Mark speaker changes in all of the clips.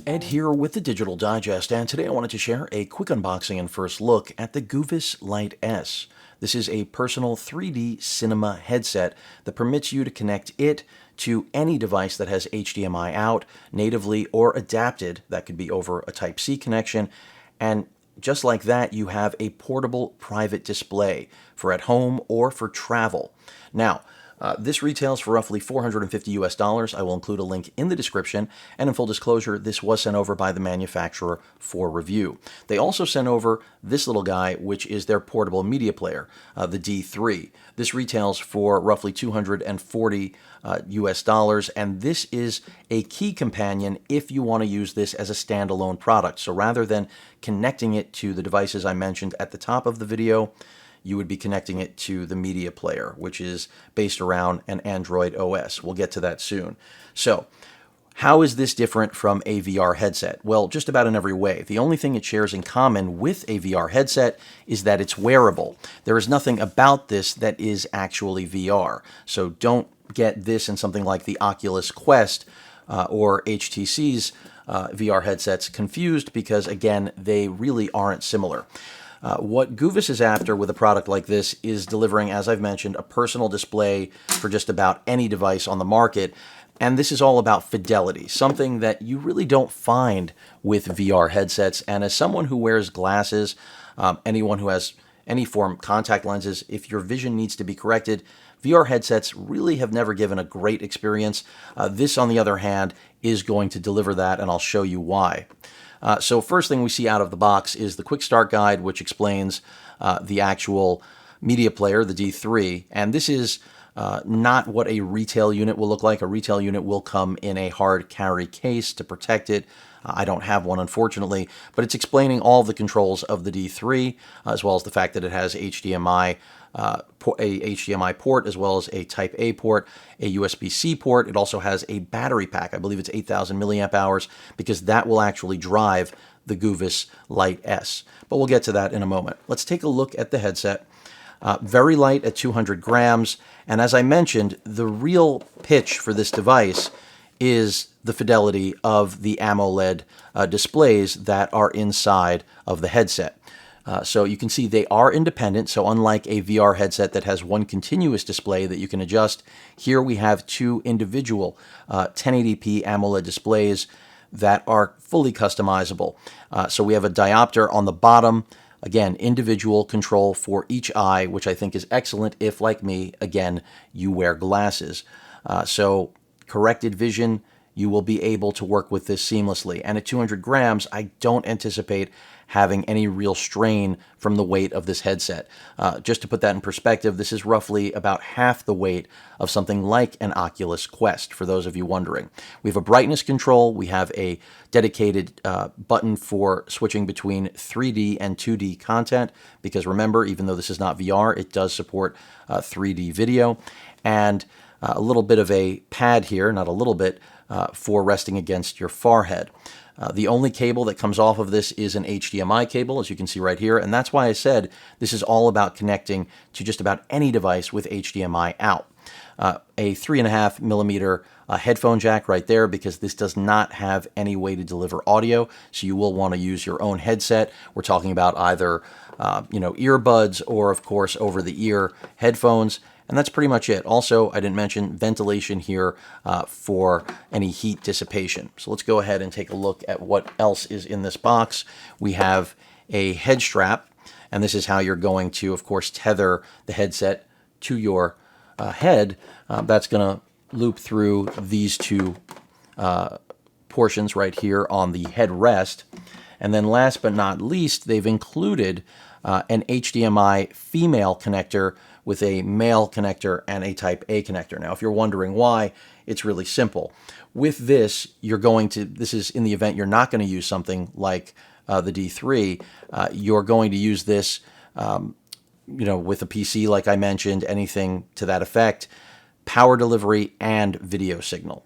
Speaker 1: Ed here with the Digital Digest, and today I wanted to share a quick unboxing and first look at the Goovis Lite S. This is a personal 3D cinema headset that permits you to connect it to any device that has HDMI out, natively or adapted. That could be over a Type-C connection, and just like that, you have a portable private display for at home or for travel. Now, this retails for roughly $450 US. I will include a link in the description, and in full disclosure, this was sent over by the manufacturer for review. They also sent over this little guy, which is their portable media player, the D3. This retails for roughly $240 US, and this is a key companion if you want to use this as a standalone product. So rather than connecting it to the devices I mentioned at the top of the video, you would be connecting it to the media player, which is based around an Android OS. We'll get to that soon. So, how is this different from a VR headset? Well, just about in every way. The only thing it shares in common with a VR headset is that it's wearable. There is nothing about this that is actually VR. So don't get this in something like the Oculus Quest or HTC's VR headsets confused, because, again, they really aren't similar. What Goofus is after with a product like this is delivering, as I've mentioned, a personal display for just about any device on the market. And this is all about fidelity, something that you really don't find with VR headsets. And as someone who wears glasses, anyone who has any form contact lenses, if your vision needs to be corrected, VR headsets really have never given a great experience. This, on the other hand, is going to deliver that, and I'll show you why. So first thing we see out of the box is the quick start guide, which explains the actual media player, the D3. And this is not what a retail unit will look like. A retail unit will come in a hard carry case to protect it. I don't have one, unfortunately, but it's explaining all the controls of the D3, as well as the fact that it has HDMI, a HDMI port, as well as a Type-A port, a USB-C port. It also has a battery pack. I believe it's 8,000 milliamp hours, because that will actually drive the Goovis Lite S. But we'll get to that in a moment. Let's take a look at the headset. Very light at 200 grams, and as I mentioned, the real pitch for this device is the fidelity of the AMOLED displays that are inside of the headset. So you can see they are independent, so unlike a VR headset that has one continuous display that you can adjust, here we have two individual 1080p AMOLED displays that are fully customizable. So we have a diopter on the bottom, again, individual control for each eye, which I think is excellent if, like me, again, you wear glasses. So corrected vision, you will be able to work with this seamlessly. And at 200 grams, I don't anticipate having any real strain from the weight of this headset. Just to put that in perspective, this is roughly about half the weight of something like an Oculus Quest, for those of you wondering. We have a brightness control. We have a dedicated button for switching between 3D and 2D content, because remember, even though this is not VR, it does support 3D video. And a little bit of a pad here, not a little bit, for resting against your forehead. The only cable that comes off of this is an HDMI cable, as you can see right here, and that's why I said this is all about connecting to just about any device with HDMI out. A 3.5 millimeter headphone jack right there, because this does not have any way to deliver audio, so you will want to use your own headset. We're talking about either earbuds or, of course, over-the-ear headphones. And that's pretty much it. Also, I didn't mention ventilation here for any heat dissipation. So let's go ahead and take a look at what else is in this box. We have a head strap, and this is how you're going to, of course, tether the headset to your head. That's going to loop through these two portions right here on the headrest. And then last but not least, they've included an HDMI female connector with a male connector and a Type-A connector. Now, if you're wondering why, it's really simple. With this, this is in the event you're not going to use something like the D3, you're going to use this, with a PC, like I mentioned, anything to that effect, power delivery and video signal.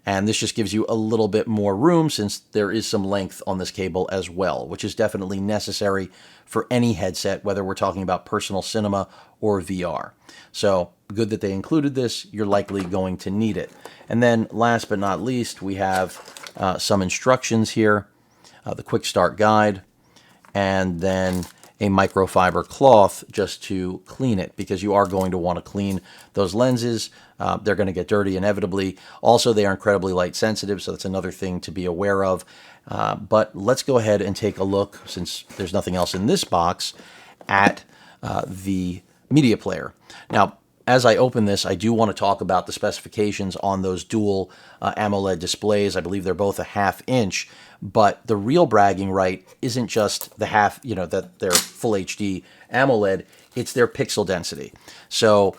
Speaker 1: And this just gives you a little bit more room, since there is some length on this cable as well, which is definitely necessary for any headset, whether we're talking about personal cinema or VR. So good that they included this. You're likely going to need it. And then last but not least, we have some instructions here, the quick start guide, and then a microfiber cloth just to clean it, because you are going to want to clean those lenses. They're going to get dirty inevitably. Also, they are incredibly light sensitive, so that's another thing to be aware of. But let's go ahead and take a look, since there's nothing else in this box, at the media player. Now, as I open this, I do want to talk about the specifications on those dual AMOLED displays. I believe they're both a 1/2 inch, but the real bragging right isn't just the half, that they're full HD AMOLED, it's their pixel density. So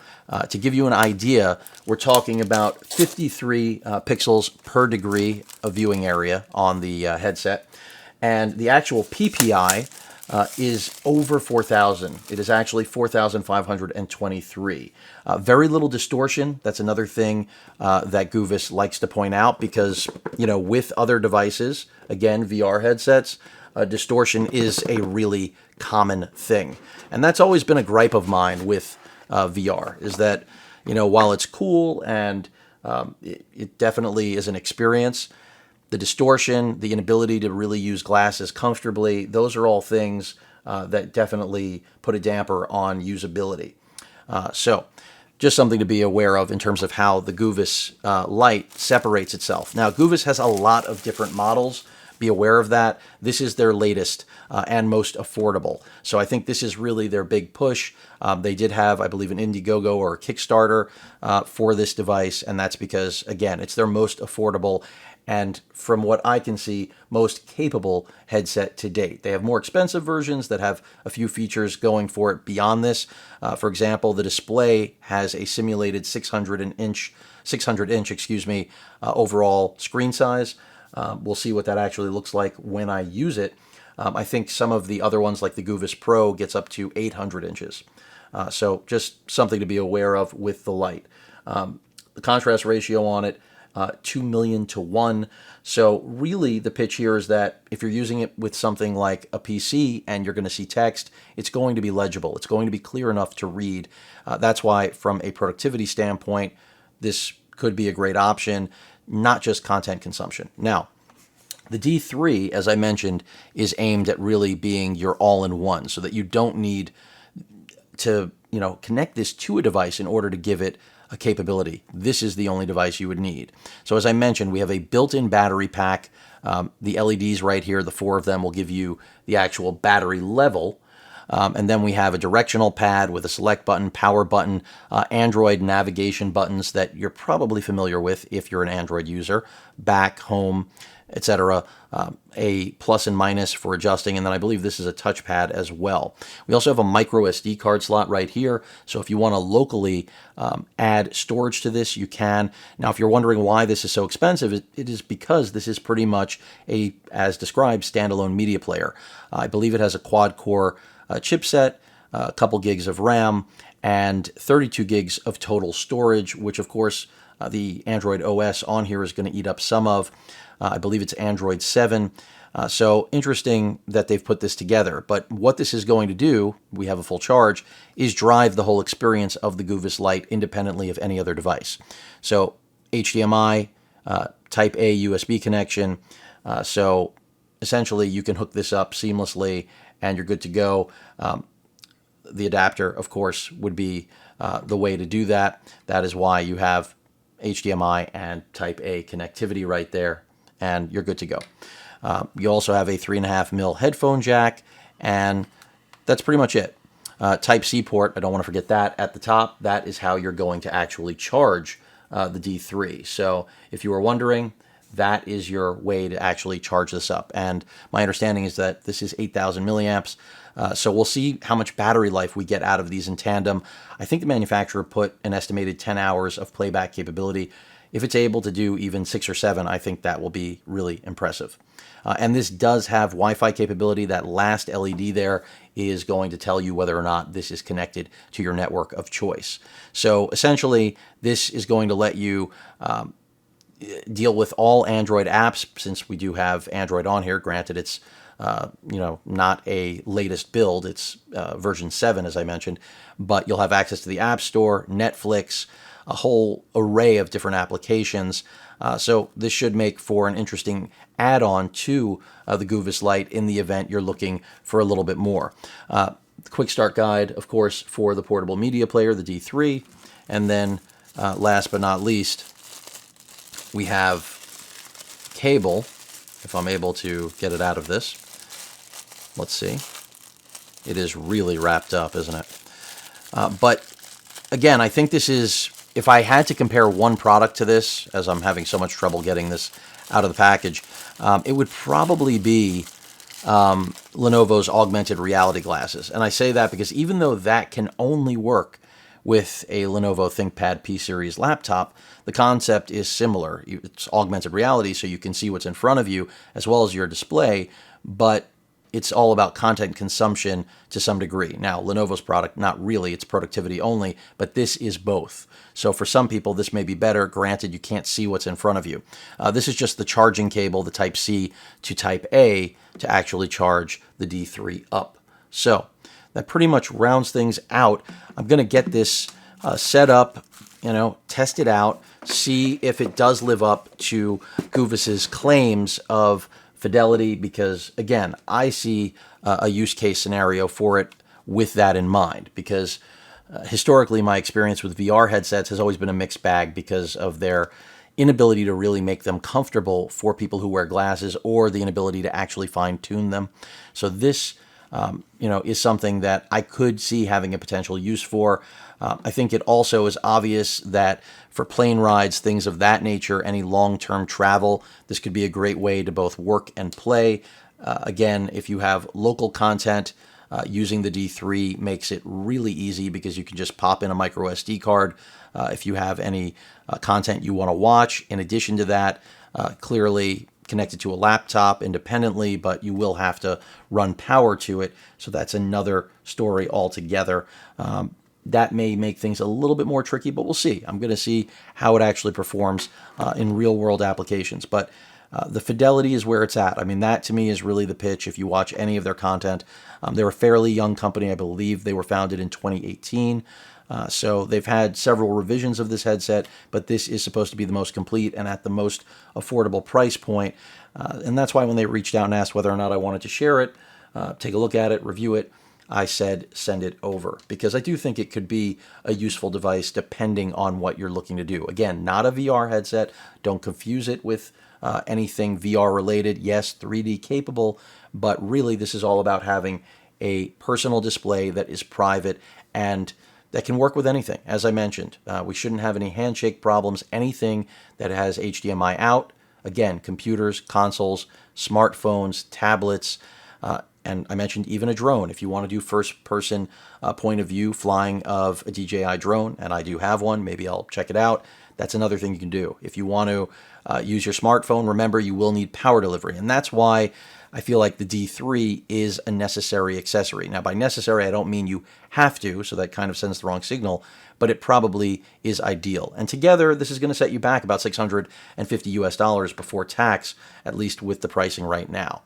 Speaker 1: to give you an idea, we're talking about 53 pixels per degree of viewing area on the headset, and the actual PPI is over 4,000. It is actually 4,523. Very little distortion. That's another thing that Goofus likes to point out, because, with other devices, again, VR headsets, distortion is a really common thing. And that's always been a gripe of mine with VR, is that, while it's cool and it definitely is an experience, the distortion, the inability to really use glasses comfortably, those are all things that definitely put a damper on usability. So just something to be aware of in terms of how the Goovis Lite separates itself. Now, Goovis has a lot of different models. Be aware of that. This is their latest and most affordable. So I think this is really their big push. They did have, I believe, an Indiegogo or a Kickstarter for this device, and that's because, again, it's their most affordable and, from what I can see, most capable headset to date. They have more expensive versions that have a few features going for it beyond this. For example, the display has a simulated 600-inch, overall screen size. We'll see what that actually looks like when I use it. I think some of the other ones, like the Goovis Pro, gets up to 800 inches. So just something to be aware of with the Lite. The contrast ratio on it, 2 million to 1. So really the pitch here is that if you're using it with something like a PC and you're going to see text, it's going to be legible. It's going to be clear enough to read. That's why, from a productivity standpoint, this could be a great option, not just content consumption. Now, the D3, as I mentioned, is aimed at really being your all-in-one, so that you don't need to, connect this to a device in order to give it a capability. This is the only device you would need. So as I mentioned, we have a built-in battery pack. The LEDs right here, the 4 of them, will give you the actual battery level. And then we have a directional pad with a select button, power button, Android navigation buttons that you're probably familiar with if you're an Android user, back, home, etc. A plus and minus for adjusting, and then I believe this is a touchpad as well. We also have a micro SD card slot right here, so if you want to locally add storage to this, you can. Now, if you're wondering why this is so expensive, it is because this is pretty much a, as described, standalone media player. I believe it has a quad-core chipset, a couple gigs of RAM, and 32 gigs of total storage, which, of course, the Android OS on here is going to eat up some of. I believe it's Android 7. So interesting that they've put this together. But what this is going to do, we have a full charge, is drive the whole experience of the Goovis Lite independently of any other device. So HDMI, Type A USB connection. So essentially you can hook this up seamlessly and you're good to go. The adapter, of course, would be the way to do that. That is why you have HDMI and Type A connectivity right there, and you're good to go. You also have a 3.5mm headphone jack, and that's pretty much it. Type-C port, I don't want to forget that at the top. That is how you're going to actually charge the D3. So if you were wondering, that is your way to actually charge this up. And my understanding is that this is 8,000 milliamps. So we'll see how much battery life we get out of these in tandem. I think the manufacturer put an estimated 10 hours of playback capability. If it's able to do even 6 or 7, I think that will be really impressive. And this does have Wi-Fi capability. That last LED there is going to tell you whether or not this is connected to your network of choice. So essentially, this is going to let you deal with all Android apps, since we do have Android on here. Granted, it's not a latest build. It's version 7, as I mentioned, but you'll have access to the App Store, Netflix, a whole array of different applications. So this should make for an interesting add-on to the Goovis Lite in the event you're looking for a little bit more. Quick start guide, of course, for the portable media player, the D3. And then last but not least, we have cable, if I'm able to get it out of this. Let's see. It is really wrapped up, isn't it? But again, I think this is, if I had to compare one product to this, as I'm having so much trouble getting this out of the package, it would probably be Lenovo's augmented reality glasses. And I say that because even though that can only work with a Lenovo ThinkPad P-Series laptop, the concept is similar. It's augmented reality, so you can see what's in front of you as well as your display, but it's all about content consumption to some degree. Now, Lenovo's product, not really, it's productivity only, but this is both. So for some people, this may be better. Granted, you can't see what's in front of you. This is just the charging cable, the Type-C to Type-A, to actually charge the D3 up. So that pretty much rounds things out. I'm going to get this set up, test it out, see if it does live up to Goovis's claims of fidelity, because again, I see a use case scenario for it with that in mind, because historically my experience with VR headsets has always been a mixed bag because of their inability to really make them comfortable for people who wear glasses, or the inability to actually fine tune them. So this is something that I could see having a potential use for. I think it also is obvious that for plane rides, things of that nature, any long-term travel, this could be a great way to both work and play. Again, if you have local content, using the D3 makes it really easy because you can just pop in a micro SD card. If you have any content you want to watch, in addition to that, clearly connected to a laptop independently, but you will have to run power to it. So that's another story altogether. That may make things a little bit more tricky, but we'll see. I'm going to see how it actually performs in real-world applications. But the fidelity is where it's at. I mean, that to me is really the pitch. If you watch any of their content, they're a fairly young company. I believe they were founded in 2018. So they've had several revisions of this headset, but this is supposed to be the most complete and at the most affordable price point. And that's why when they reached out and asked whether or not I wanted to share it, take a look at it, review it, I said send it over, because I do think it could be a useful device depending on what you're looking to do. Again, not a VR headset. Don't confuse it with anything VR related. Yes, 3D capable, but really this is all about having a personal display that is private and that can work with anything. As I mentioned, we shouldn't have any handshake problems. Anything that has HDMI out, again, computers, consoles, smartphones, tablets, and I mentioned even a drone. If you want to do first-person point of view flying of a DJI drone, and I do have one, maybe I'll check it out. That's another thing you can do. If you want to use your smartphone, remember you will need power delivery, and that's why I feel like the D3 is a necessary accessory. Now, by necessary, I don't mean you have to, so that kind of sends the wrong signal, but it probably is ideal. And together, this is going to set you back about $650 US before tax, at least with the pricing right now.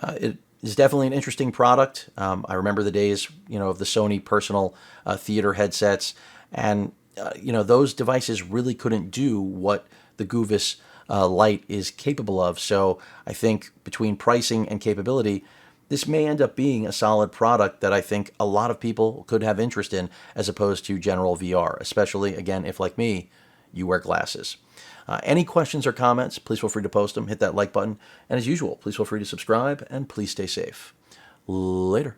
Speaker 1: It is definitely an interesting product. I remember the days, of the Sony personal theater headsets, and those devices really couldn't do what the Goovis Lite is capable of. So I think between pricing and capability, this may end up being a solid product that I think a lot of people could have interest in, as opposed to general VR, especially, again, if like me, you wear glasses. Any questions or comments, please feel free to post them. Hit that like button. And as usual, please feel free to subscribe, and please stay safe. Later.